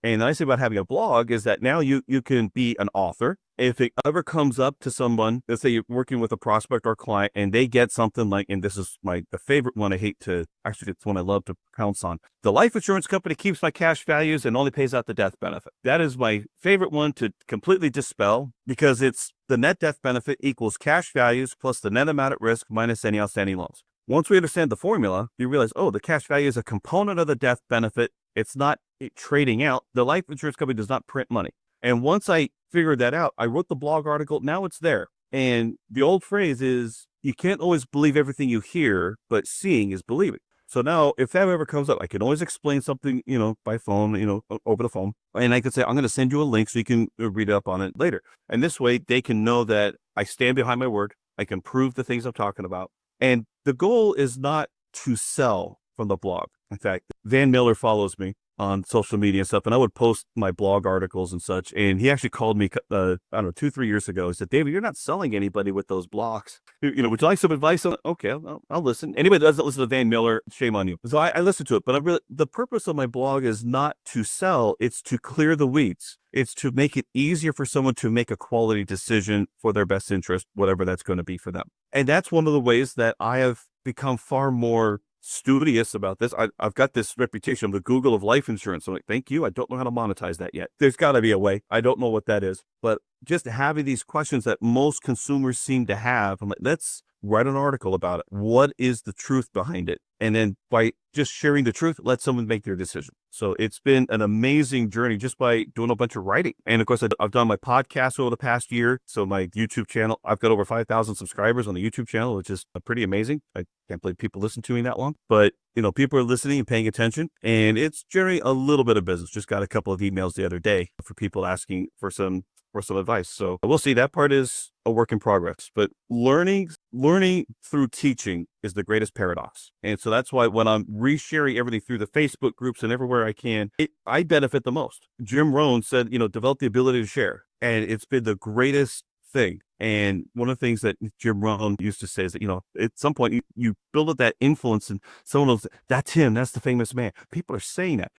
And the nice thing about having a blog is that now you can be an author. If it ever comes up to someone, let's say you're working with a prospect or client and they get something like, and this is the favorite one I hate to, actually it's one I love to pounce on. The life insurance company keeps my cash values and only pays out the death benefit. That is my favorite one to completely dispel, because it's the net death benefit equals cash values plus the net amount at risk minus any outstanding loans. Once we understand the formula, you realize, oh, the cash value is a component of the death benefit. It's not trading out. The life insurance company does not print money. And once I figured that out, I wrote the blog article. Now it's there. And the old phrase is, you can't always believe everything you hear, but seeing is believing. So now if that ever comes up, I can always explain something, by phone, over the phone. And I could say, I'm going to send you a link so you can read up on it later. And this way they can know that I stand behind my word. I can prove the things I'm talking about. And the goal is not to sell from the blog. In fact, Van Miller follows me on social media and stuff, and I would post my blog articles and such. And he actually called me, I don't know, 2-3 years ago. He said, David, you're not selling anybody with those blogs. Would you like some advice on it? Okay, I'll listen. Anybody that doesn't listen to Van Miller, shame on you. So I listen to it, but the purpose of my blog is not to sell. It's to clear the weeds. It's to make it easier for someone to make a quality decision for their best interest, whatever that's going to be for them. And that's one of the ways that I have become far more studious about this. I've got this reputation of the Google of life insurance. I'm like, thank you. I don't know how to monetize that yet. There's got to be a way. I don't know what that is, but just having these questions that most consumers seem to have, I'm like, let's write an article about it. What is the truth behind it? And then by just sharing the truth, let someone make their decision. So it's been an amazing journey just by doing a bunch of writing. And of course, I've done my podcast over the past year. So my YouTube channel, I've got over 5,000 subscribers on the YouTube channel, which is pretty amazing. I can't believe people listen to me that long, but people are listening and paying attention, and it's generating a little bit of business. Just got a couple of emails the other day for people asking for some advice. So we'll see. That part is a work in progress, but learning through teaching is the greatest paradox. And so that's why when I'm resharing everything through the Facebook groups and everywhere I can, I benefit the most. Jim Rohn said, develop the ability to share. And it's been the greatest thing. And one of the things that Jim Rohn used to say is that, at some point you build up that influence and someone will say, that's him. That's the famous man. People are saying that.